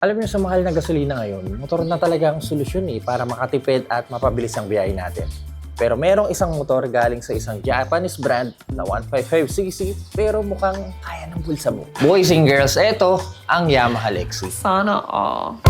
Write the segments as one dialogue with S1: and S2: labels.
S1: Alam niyo sa mahal na gasolina ngayon, motor na talaga ang solusyon para makatipid at mapabilis ang biyahe natin. Pero merong isang motor galing sa isang Japanese brand na 155cc pero mukhang kaya ng bulsa mo. Boys and girls, eto ang Yamaha Lexi.
S2: Sana all.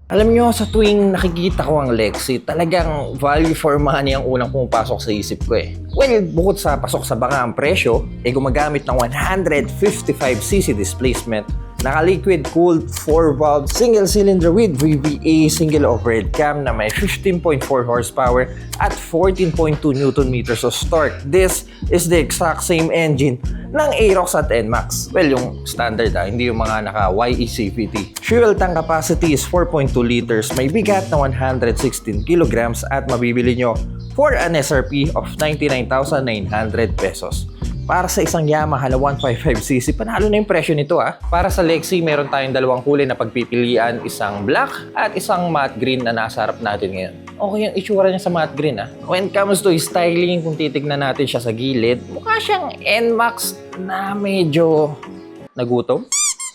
S1: Alam nyo, sa tuwing nakikita ko ang Lexi, talagang value for money ang unang pumapasok sa isip ko Well, bukod sa pasok sa banga ang presyo, gumagamit ng 155cc displacement, naka-liquid cooled 4-valve single cylinder with VVA single overhead cam na may 15.4 horsepower at 14.2 Newton meters of torque. This is the exact same engine ng Aerox at NMAX. Well, yung standard hindi yung mga naka-YE CVT. Fuel tank capacity is 4.2 liters, may bigat na 116 kilograms at mabibili nyo for an SRP of 99,900 pesos. Para sa isang Yamaha na 155cc, panalo na yung presyo nito Para sa Lexi, meron tayong dalawang kulay na pagpipilian, isang black at isang matte green na nasa harap natin ngayon. Okay yung itsura niya sa matte green When it comes to styling, kung titignan natin siya sa gilid, mukha siyang NMAX na medyo nagutom.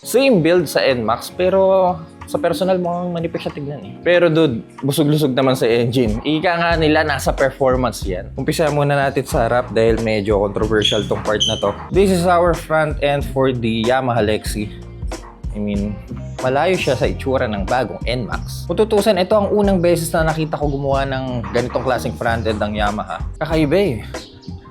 S1: Same build sa NMAX pero sa personal mukhang manipis siya tignan Pero dude, busog-lusog naman sa engine. Ika nga nila, nasa performance yan. Umpisa muna natin sa harap dahil medyo controversial tong part na to. This is our front end for the Yamaha Lexi. I mean, malayo siya sa itsura ng bagong NMAX. Kung tutusin, ito ang unang beses na nakita ko gumawa ng ganitong klaseng front end ng Yamaha. Kakaiba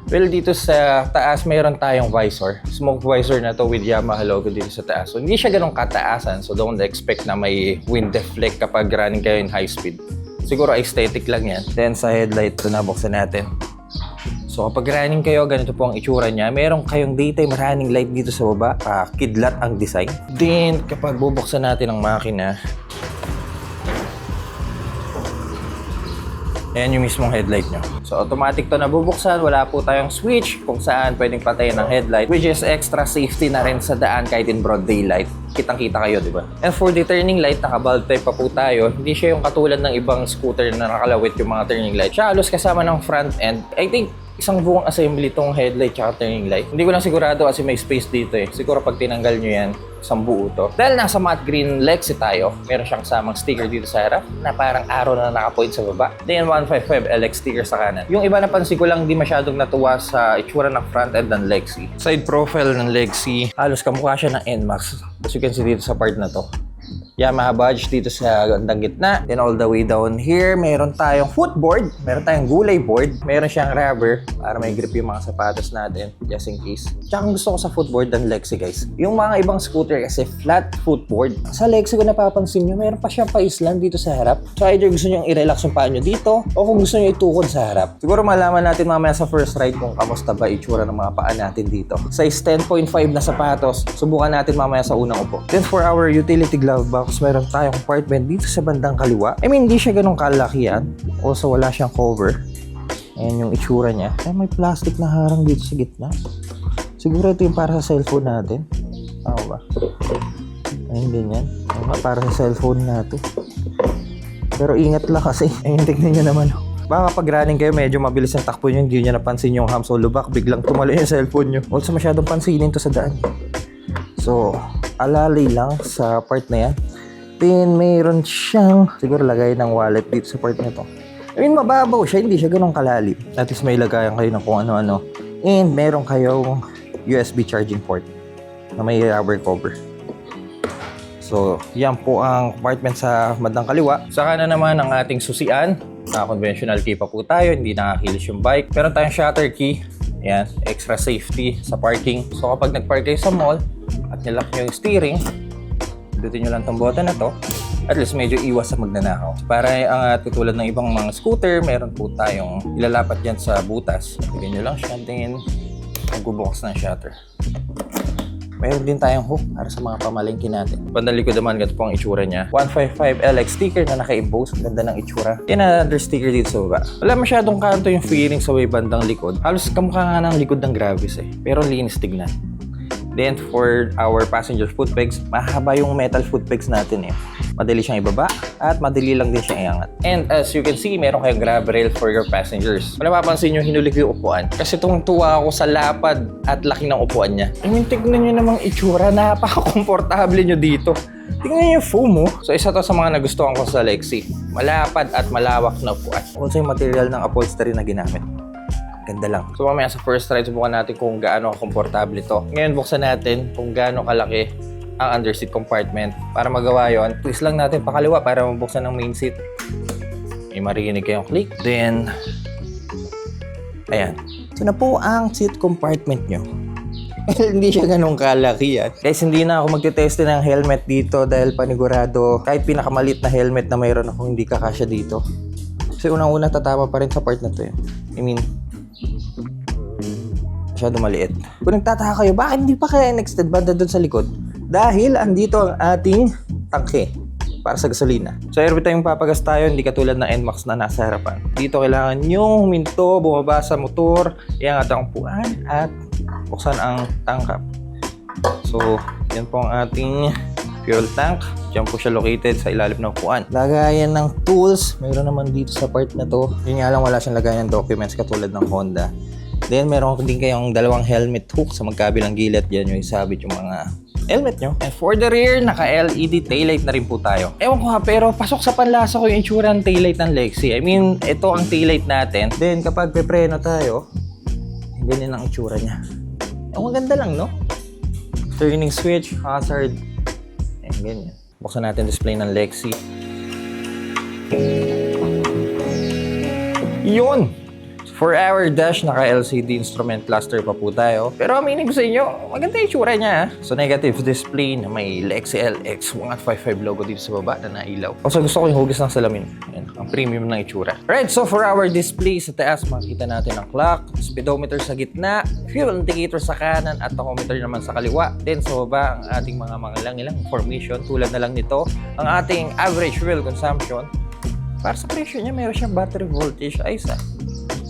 S1: Well, dito sa taas, mayroon tayong visor. Smoke visor na to with Yamaha logo dito sa taas. So, hindi siya ganun kataasan. So, don't expect na may wind deflect kapag running kayo in high speed. Siguro aesthetic lang yan. Then, sa headlight, ito nabuksan natin. So, kapag running kayo, ganito po ang itsura niya. Meron kayong daytime running light dito sa baba. Kidlat ang design. Then, kapag bubuksan natin ang makina, ayan yung mismong headlight nyo. So, automatic to nabubuksan. Wala po tayong switch kung saan pwedeng patayin ng headlight, which is extra safety na rin sa daan kahit in broad daylight. Kitang-kita kayo, di ba? And for the turning light, naka-bulb type pa po tayo. Hindi siya yung katulad ng ibang scooter na nakalawit yung mga turning light. Siya halos kasama ng front end. I think isang buong assembly tong headlight tsaka turning light. Hindi ko lang sigurado kasi may space dito Siguro pag tinanggal nyo yan, isang buo to. Dahil nasa matte green Lexi tayo, meron siyang kasamang sticker dito sa harap na parang arrow na nakapoint sa baba. Then 155LX sticker sa kanan. Yung iba napansin ko lang di masyadong natuwa sa itsura ng front end ng Lexi. Side profile ng Lexi, halos kamukha siya ng NMAX. As you can see dito sa part na to. Yamaha badge dito sa gandang gitna. Then all the way down here, meron tayong footboard, meron tayong gulay board, meron siyang rubber para may grip yung mga sapatos natin, just in case. Tsaka gusto ko sa footboard ng Lexi guys, yung mga ibang scooter kasi flat footboard. Sa Lexi ko napapansin nyo, meron pa siyang pa-island dito sa harap. So either gusto nyo i-relax yung paa nyo dito, o kung gusto nyo itukod sa harap. Siguro malaman natin mamaya sa first ride kung kamusta ba itsura ng mga paa natin dito. Size 10.5 na sapatos, subukan natin mamaya sa unang upo. Then for our utility glove box, meron tayong compartment dito sa bandang kaliwa. I mean, hindi siya ganun kalaki Also, wala siyang cover. Ayan yung itsura niya. Ay, may plastic na harang dito sa gitna. Siguro ito yung para sa cellphone natin. Tama ba? Ayun din yan. Para sa cellphone natin. Pero ingat lang kasi. Ayun, tignan nyo naman. Baka pag running kayo, medyo mabilis ang takbo nyo. Hindi nyo napansin yung hams o lubak. Biglang tumalo yung cellphone nyo. Also, masyadong pansinin to sa daan. So, alalay lang sa part na yan. Then, mayroon siyang siguro lagay ng wallet dito sa part na to. I mean, mababaw siya. Hindi siya ganun kalali. At least may lagayan kayo ng kung ano-ano. And, meron kayong USB charging port na may rubber cover. So, yan po ang compartment sa bandang kaliwa. Sa kanan naman ang ating susian. Conventional key pa po tayo. Hindi nakakilis yung bike. Meron tayong shutter key. Yan, extra safety sa parking. So, kapag nag-park kayo sa mall at nilock nyo yung steering, pindutin nyo lang itong button na to. at least medyo iwas sa magnanakaw. Para katulad ng ibang mga scooter, meron po tayong ilalapat dyan sa butas. Bigyan nyo lang siya, then magbubukas na shutter. Meron din tayong hook para sa mga pamalengke natin. Bandang likod naman, ganito po ang itsura niya. 155LX sticker na naka-impose. Ganda ng itsura. Yan another sticker dito sa baba. Wala masyadong kanto yung feeling sa way bandang likod. Halos kamukha nga ng likod ng Gravis eh. Pero linis tignan. Then for our passenger foot pegs, mahaba yung metal foot pegs natin eh. Madali siyang ibaba at madali lang din siyang iangat. And as you can see, meron kayong grab rail for your passengers. Kung napapansin nyo, hinulig yung upuan. Kasi tuwang-tuwa ako sa lapad at laki ng upuan niya. I mean, tignan nyo namang itsura. Napaka-komportable nyo dito. Tingnan nyo yung foam mo. So isa to sa mga nagustuhan ko sa Lexi. Malapad at malawak na upuan. Also yung material ng upholstery na ginamit. Ganda lang. So mamaya sa first ride, subukan natin kung gaano komportable ito. Ngayon buksan natin kung gaano kalaki ang underseat compartment. Para magawa yon, twist lang natin pakaliwa para mabuksan ng main seat. May marinig kayong click. Then, ayan. Ito na po ang seat compartment nyo. Hindi siya ganun kalaki yan. Guys, hindi na ako magte-test ng helmet dito dahil panigurado kahit pinakamalit na helmet na mayroon ako hindi kakasya dito. Kasi unang-una tatama pa rin sa part na to eh. I mean, masyado maliit. Kung nagtataka kayo, bakit hindi pa kaya extend banda doon sa likod? Dahil andito ang ating tangke para sa gasolina. So every time papagas tayo, hindi katulad ng NMAX na nasa harapan. Dito kailangan nyo huminto, bumaba sa motor, iangat ang upuan at buksan ang tangkap. So, yan po ang ating fuel tank. Diyan po siya located sa ilalim ng upuan. Lagayan ng tools, mayroon naman dito sa part na to. Yun nga lang, wala siyang lagayan ng documents katulad ng Honda. Then, meron din kayong dalawang helmet hook sa magkabilang gilid. Yan yung isabit yung mga helmet nyo. And for the rear, naka-LED taillight na rin po tayo. Ewan ko ha, pero pasok sa panlasa ko yung itsura ng taillight ng Lexi. I mean, ito ang taillight natin. Then, kapag pepreno tayo, ganyan ang itsura niya. Ang maganda lang, no? Turning switch, hazard. Ayan, ganyan. Buksan natin display ng Lexi. Yun! For our dash, naka-LCD instrument cluster pa po tayo. Pero aminin ko sa inyo, maganda yung tsura niya. So, negative display na may Lexi LX 155 logo dito sa baba na nailaw. Also, gusto ko yung hugis ng salamin. Ayan, ang premium ng itsura. Right, so for our display sa taas, makikita natin ang clock, speedometer sa gitna, fuel indicator sa kanan, at tachometer naman sa kaliwa. Then, sa baba, ang ating mga ilang information. Tulad na lang nito, ang ating average fuel consumption. Para sa presyo niya, meron siyang battery voltage ay isa.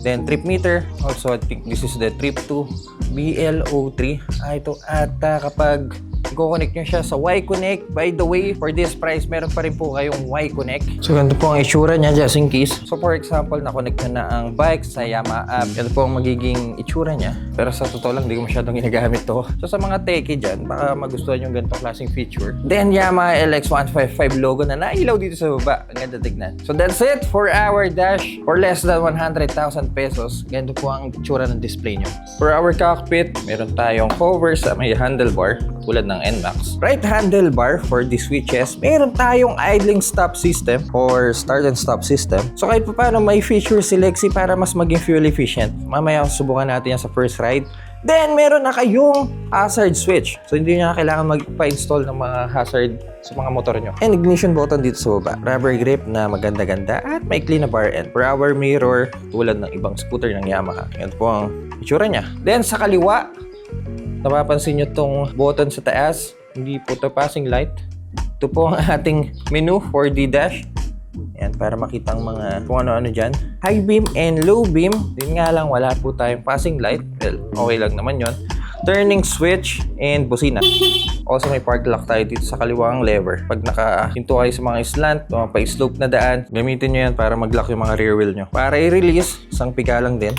S1: Then trip meter, also I think this is the trip to BLO3. Ito ata kapag i-connect nyo siya sa Y-Connect. By the way, for this price, meron pa rin po kayong Y-Connect. So, ganito po ang itsura niya just in case. So, for example, na-connect nyo na ang bike sa Yamaha app. Ganito po ang magiging itsura niya. Pero sa totoo lang, hindi ko masyadong ginagamit to. So, sa mga techie dyan, baka magustuhan yung ganitong klaseng feature. Then, Yamaha LX155 logo na nailaw dito sa baba. Ang ganda tignan. So, that's it for our dash. For less than 100,000 pesos, ganito po ang itsura ng display nyo. For our cockpit, meron tayong cover sa may handlebar, tulad ng NMAX. Right handlebar for the switches. Meron tayong idling stop system or start and stop system. So kahit pa paano may feature si Lexi para mas maging fuel efficient. Mamaya subukan natin yan sa first ride. Then meron na kayong hazard switch. So hindi nyo kailangan magpa-install ng mga hazard sa mga motor nyo. And ignition button dito sa baba. Rubber grip na maganda-ganda at may clean na bar end. For our mirror, tulad ng ibang scooter ng Yamaha. Yan po ang itsura niya. Then sa kaliwa, napapansin nyo tong button sa taas, hindi po ito passing light. Ito po ang ating menu for the dash. Yan, para makita ang mga kung ano-ano dyan. High beam and low beam. Din nga lang, wala po tayong passing light. Well, okay lang naman yon. Turning switch and busina. Also, may park lock tayo dito sa kaliwang lever. Pag nakahinto kayo sa mga slant, mga pa-slope na daan, gamitin nyo yan para mag-lock yung mga rear wheel nyo. Para i-release, isang piga lang din.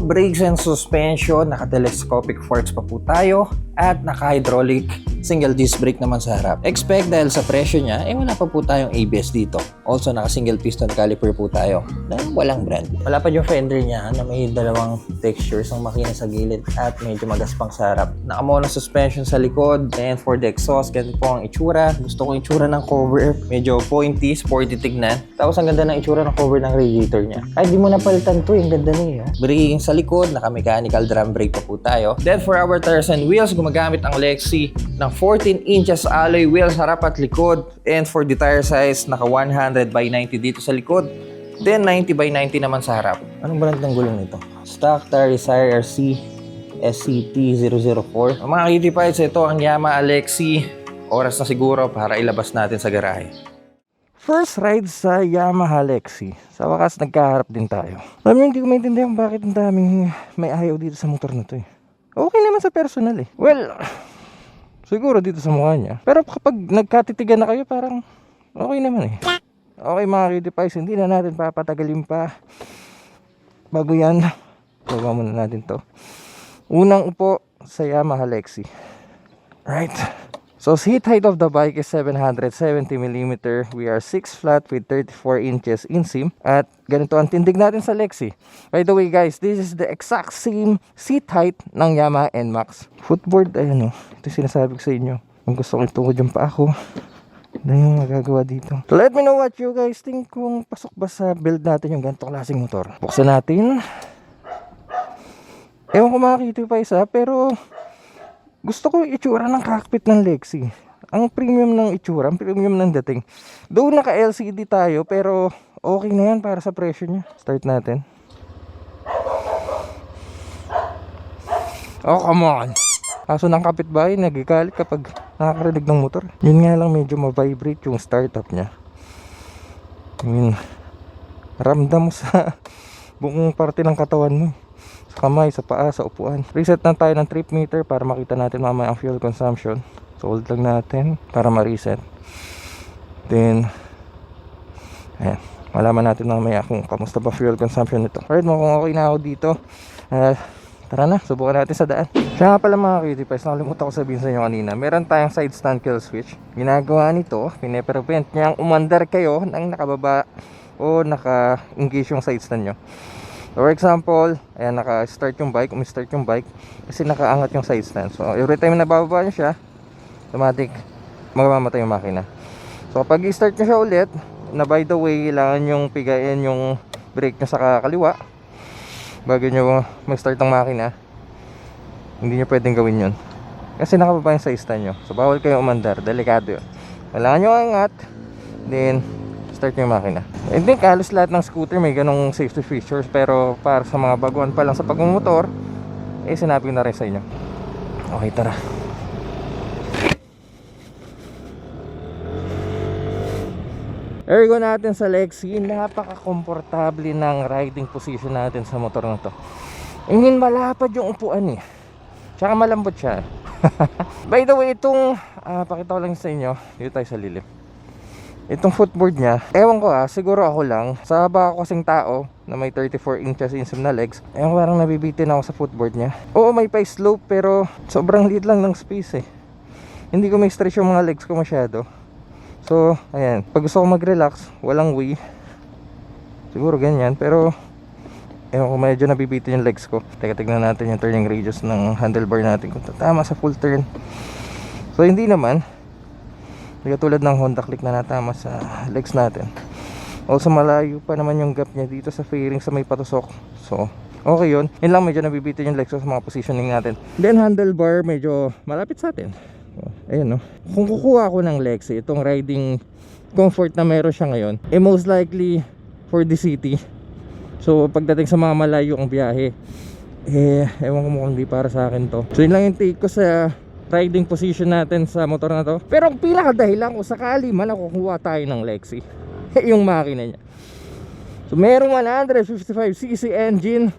S1: Brakes and suspension, naka-telescopic forks pa po tayo at naka-hydraulic single disc brake naman sa harap. Expect dahil sa presyo niya, wala pa po tayong ABS dito. Also, naka-single piston caliper po tayo na walang brand. Wala pa yung fender niya na may dalawang textures ng makina sa gilid at medyo magaspang sa harap. Naka-mono suspension sa likod and for the exhaust, ganito po ang itsura. Gusto ko itsura ng cover, medyo pointy, sporty tignan. Tapos ang ganda ng itsura ng cover ng radiator niya. Ay, di mo napalitan to, yung ganda niya. Braking sa likod, naka-mechanical drum brake pa po tayo. Then for our tires and wheels, gumagamit ang Lexi ng 14 inches alloy wheels harap at likod. And for the tire size, naka 100 by 90 dito sa likod. Then 90 by 90 naman sa harap. Anong brand ng gulong nito? Stock Tire Desire RC SCT-004. Ang mga kitty parts, ito ang Yamaha Alexi. Oras na siguro para ilabas natin sa garahe. First ride sa Yamaha Alexi. Sa wakas, nagkaharap din tayo. Alam niyo, hindi ko maintindihan bakit ang daming may ayaw dito sa motor na to eh. Okay naman sa personal eh. Well, siguro dito sa mukha niya. Pero kapag nagkatitigan na kayo, parang okay naman eh. Okay mga cutie pies, hindi na natin papatagalin pa. Bago yan, gawa muna natin to. Unang upo sa Yamaha Alexi. Right. So seat height of the bike is 770mm. We are 6 flat with 34 inches inseam. At ganito ang tindig natin sa Alexi. By the way guys, this is the exact same seat height ng Yamaha NMAX. Footboard, ayan o. Ito sinasabi ko sa inyo. Kung gusto ko itungkod yung pa ako, na yung magagawa dito. So let me know what you guys think kung pasok ba sa build natin yung ganitong klaseng motor. Buksan natin. Ewan ko mga kitty pies ha, pero gusto ko yung itsura ng cockpit ng Lexi. Ang premium ng itsura, ang premium ng dating. Though naka LCD tayo, pero okay na yan para sa presyo niya. Start natin. Oh come on. Kaso ng kapitbahay, nagagalit kapag nakakarinig ng motor. Yun nga lang, medyo ma-vibrate yung startup niya. Ramdam mo sa buong parte ng katawan mo. Sa kamay, sa paa, sa upuan. Reset na tayo ng trip meter para makita natin mamaya ang fuel consumption. So hold lang natin para ma-reset. Then, ayan, malaman natin mamaya kung kamusta ba fuel consumption nito. Alright mo, kung okay na ako dito, tara na, subukan natin sa daan. Siya nga pala mga cutie pies, nakalimutan ko sabihin sa inyo kanina. Meron tayong side stand kill switch. Ginagawa nito, pine-prevent niyang umandar kayo nang nakababa o naka-engage yung side stand nyo. For example, ayan, naka-start yung bike, umi-start yung bike kasi nakaangat yung side stand. So every time na bababa nyo siya, automatic mamamatay yung makina. So kapag i-start nyo siya ulit, na by the way, kailangan yung pigain yung brake nyo sa kaliwa bago nyo mag-start ang makina. Hindi nyo pwedeng gawin yun kasi nakababa yung side stand nyo. So bawal kayo umandar, delikado yun. Kailangan nyo angat, then start nyo yung makina. I think halos lahat ng scooter may ganong safety features, pero para sa mga baguhan pa lang sa pagmumotor, eh sinabi ko na rin sa inyo. Okay, tara. Ergo natin sa Lexi, napaka-komportable ng riding position natin sa motor na to. Malapad yung upuan eh. Tsaka malambot siya. By the way, itong pakita ko lang sa inyo. Dito tayo sa lilim. Itong footboard niya, ewan ko siguro ako lang. Sa haba ako kasing tao na may 34 inches inseam na legs, ewan, parang nabibitin ako sa footboard niya. Oo, may pa slope pero sobrang liit lang ng space eh. Hindi ko may stretch yung mga legs ko masyado. So, ayan. Pag gusto ko mag-relax, walang way. Siguro ganyan, pero ewan ko, medyo nabibitin yung legs ko. Teka, tignan natin yung turning radius ng handlebar natin kung tatama sa full turn. So, hindi naman. Hindi katulad ng Honda Click na natama sa legs natin. Also, malayo pa naman yung gap niya dito sa fairing sa may patusok. So, okay yun. Yun lang, medyo nabibitin yung legs ko sa mga positioning natin. Then, handlebar, medyo malapit sa atin. Ayan no. Kung kukuha ko ng Lexi, itong riding comfort na meron siya ngayon, most likely for the city. So pagdating sa mga malayo ang biyahe, ewan ko mukhang di para sa akin to. So yun lang yung take ko sa riding position natin sa motor na to. Pero ang pinaka dahilan kung sakali man ako kukuha tayo ng Lexi, yung makina niya. So merong 155cc engine.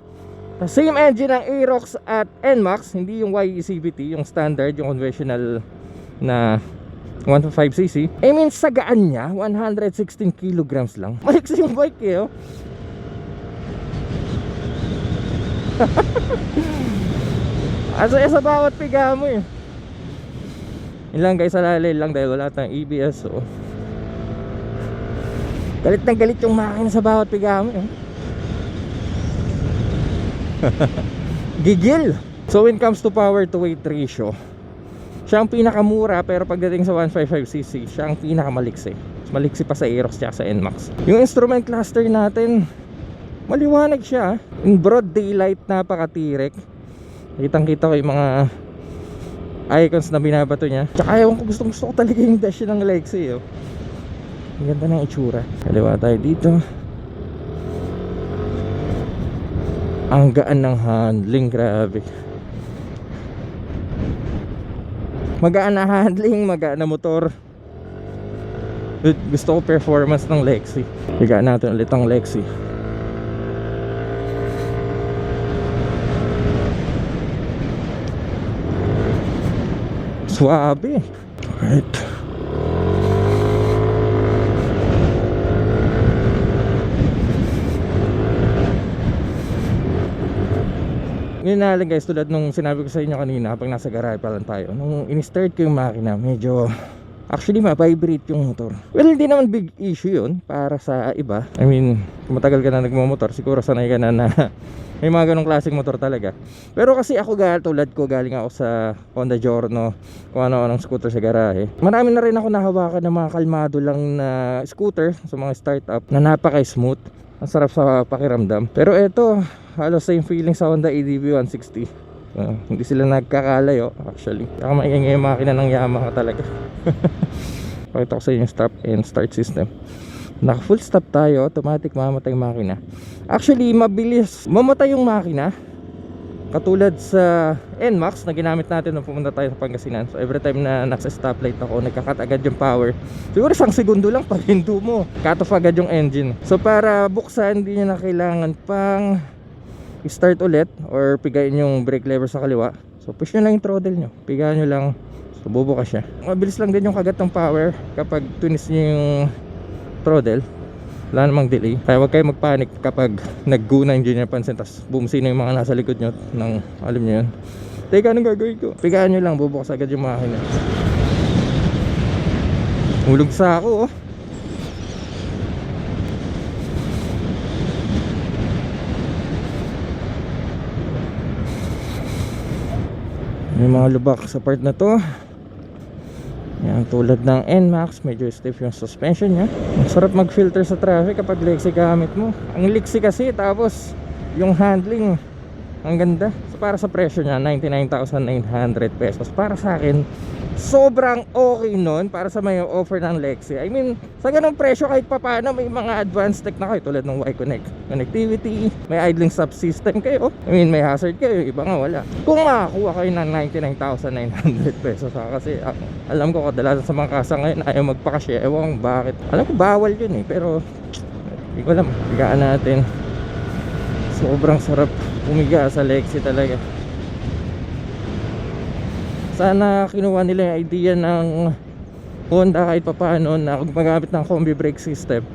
S1: The same engine ng Aerox at NMAX, hindi yung YECVT, yung standard, yung conventional na 155cc. I mean, sa gaan niya, 116 kilograms lang. Maliksi yung bike eh, oh. Asaya sa bawat piga mo eh. Yun lang guys, alalay lang dahil wala tayong EBS, so galit na galit yung makina sa bawat piga mo eh. Gigil. So when it comes to power to weight ratio, siya ang pinakamura, pero pagdating sa 155cc, siya ang pinakamaliksi. Maliksi pa sa Aerox at sa NMAX. Yung instrument cluster natin, maliwanag siya. In broad daylight, napakatirek. Kitang kita ko yung mga
S2: icons na binabato niya. Tsaka ewan ko, gusto ko talaga yung dash ng Lexi, oh. Ang ganda ng itsura. Kaliwa tayo dito. Ang gaan ng handling, grabe. Magaan na handling, magaan na motor. Gusto ko performance ng Lexi. Higaan natin ulit ang Lexi. Suabe. Alright. Ngayon na lang guys, tulad nung sinabi ko sa inyo kanina habang nasa garahe pa lang tayo, nung in-start ko yung makina, medyo actually ma-vibrate yung motor. Well, hindi naman big issue yun para sa iba. I mean, kung matagal ka na nagmamotor, siguro sanay ka na may mga ganong klaseng motor talaga. Pero kasi ako tulad ko, galing ako sa Honda Giorno, kung ano-anong scooter sa garahe. Marami na rin ako nahawakan ng mga kalmado lang na scooter sa mga startup na napaka-smooth. Ang sarap sa pakiramdam. Pero eto, halos same feeling sa Honda ADV 160. Hindi sila nagkakalayo actually. Saka maingay yung makina ng Yamaha talaga. Pakita ko sa inyo yung stop and start system. Naka full stop tayo, automatic mamatay yung makina. Actually mabilis mamatay yung makina, katulad sa NMAX na ginamit natin nung pumunta tayo sa Pangasinan. So every time na nasa stoplight ako, nagkakat agad yung power. Siguro isang segundo lang pag hinto mo, cut off agad yung engine. So para buksan, hindi nyo na kailangan pang start ulit or pigayin yung brake lever sa kaliwa. So push nyo lang yung throttle nyo, pigayan nyo lang, so bubukas siya. Mabilis lang din yung kagat ng power kapag tunis nyo yung throttle. Wala namang delay. Kaya huwag kayo magpanik kapag nag-go na hindi nyo napansin, tapos bumsino yung mga nasa likod nyo ng, alam nyo yun. Teka, anong gagawin ko? Pigaan nyo lang, bubukas agad yung makina. Hulog sa ako, oh. May mga lubak sa part na to. Yan, tulad ng NMAX, medyo stiff yung suspension niya. Ang sarap mag-filter sa traffic kapag Lexi gamit mo. Ang Lexi kasi, tapos yung handling, ang ganda. So para sa presyo niya, 99,900 pesos. Para sa akin, sobrang okay nun para sa may offer ng Lexi. I mean, sa ganung presyo kahit papaano may mga advanced tech na kayo tulad ng Y-Connect connectivity, may idling stop system kayo. I mean, may hazard kayo, iba nga wala. Kung makakuha kayo ng 99,900 pesos kasi alam ko kadalasan sa mga kasa ngayon ayaw magpakasya. Ewan bakit. Alam ko bawal yun eh, pero hindi ko alam. Bigaan natin. Sobrang sarap umiga sa Lexi talaga. Sana kinuha nila yung idea ng Honda kahit papaano na gumagamit ng combi brake system.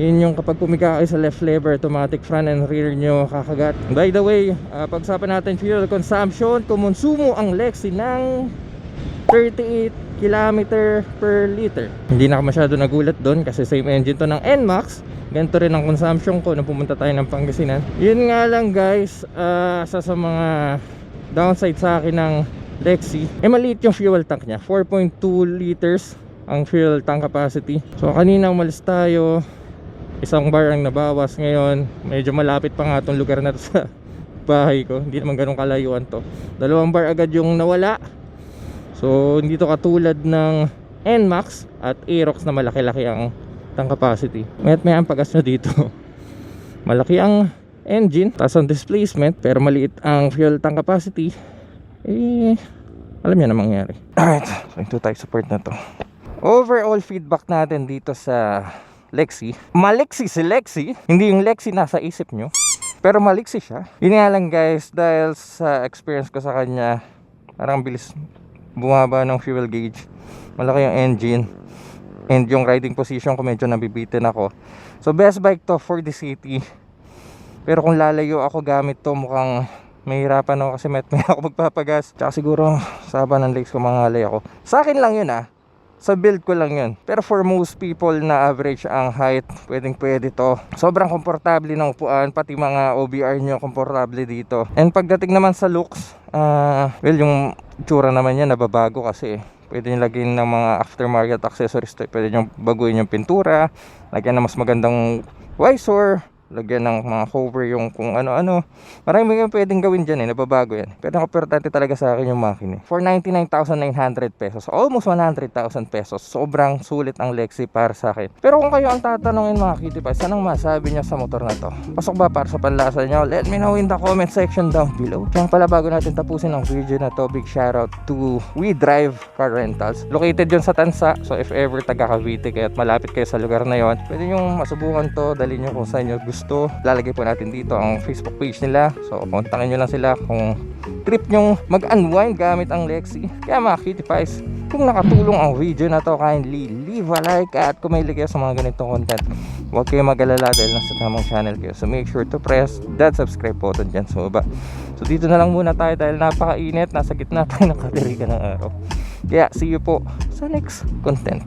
S2: Yun yung kapag pumiga kayo sa left lever, automatic front and rear nyo kakagat. By the way, pag-usapan natin fuel consumption, kumonsumo ang Lexi ng 38 km per liter. Hindi na ako masyado nagulat doon kasi same engine to ng NMAX. Ganito rin ang consumption ko nung pumunta tayo ng Pangasinan. Yun nga lang guys, sa mga downside sa akin ng Lexi, maliit yung fuel tank niya. 4.2 liters ang fuel tank capacity. So kanina umalis tayo, isang bar ang nabawas. Ngayon medyo malapit pa nga itong lugar na to sa bahay ko. Hindi naman ganun kalayuan to. 2 bar agad yung nawala. So hindi to katulad ng NMAX at Aerox na malaki-laki ang tank capacity. May ang pag-gas nyo dito. Malaki ang engine, taas ang displacement, pero maliit ang fuel tank capacity. Alam niya na mangyari. Alright, so ito tayo sa part na to. Overall feedback natin dito sa Lexi, malexi si Lexi. Hindi yung Lexi nasa isip nyo, pero malexi siya. Yun nga lang guys, dahil sa experience ko sa kanya, parang bilis bumaba ng fuel gauge, malaki yung engine, and yung riding position ko medyo nabibitin ako. So best bike to for the city. Pero kung lalayo ako gamit to, mukhang mahirapan ako kasi may ako magpapagas. Tsaka siguro sa haba ng legs ko mangalay ako. Sa akin lang yun sa build ko lang yun. Pero for most people na average ang height, pwedeng pwede to. Sobrang komportable ng upuan, pati mga OBR nyo komportable dito. And pagdating naman sa looks, well yung tsura naman yan nababago kasi pwede nyo lagyan ng mga aftermarket accessories to. Pwede nyo baguhin yung pintura, lagyan ng mas magandang visor, lagyan ng mga cover yung kung ano-ano. Marami kang pwedeng gawin dyan nababago yan. Pero ang importante talaga sa akin yung makina. For 99,900 pesos, almost 100,000 pesos, sobrang sulit ang Lexi para sa akin. Pero kung kayo ang tatanungin mga Kitty Pies, anong masabi nyo sa motor na to? Pasok ba para sa panlasa nyo? Let me know in the comment section down below. Kaya pala bago natin tapusin ang video na to, big shoutout to We Drive Car Rentals. Located yun sa Tansa, so if ever taga Cavite kayo at malapit kayo sa lugar na yon, pwede nyo masubukan to, dali nyo kung saan nyo gusto. Lalagay po natin dito ang Facebook page nila, so kontakin nyo lang sila kung trip nyong mag-unwind gamit ang Lexi. Kaya mga Kitty Pies, kung nakatulong ang video na to, kindly leave a like, at kung may kayo sa mga ganitong content, huwag kayo mag-alala dahil nasa tamang channel kayo. So make sure to press that subscribe button dyan sa baba. So dito na lang muna tayo dahil napakainit, nasa gitna tayo ng katirikan ng araw. Kaya see you po sa next content.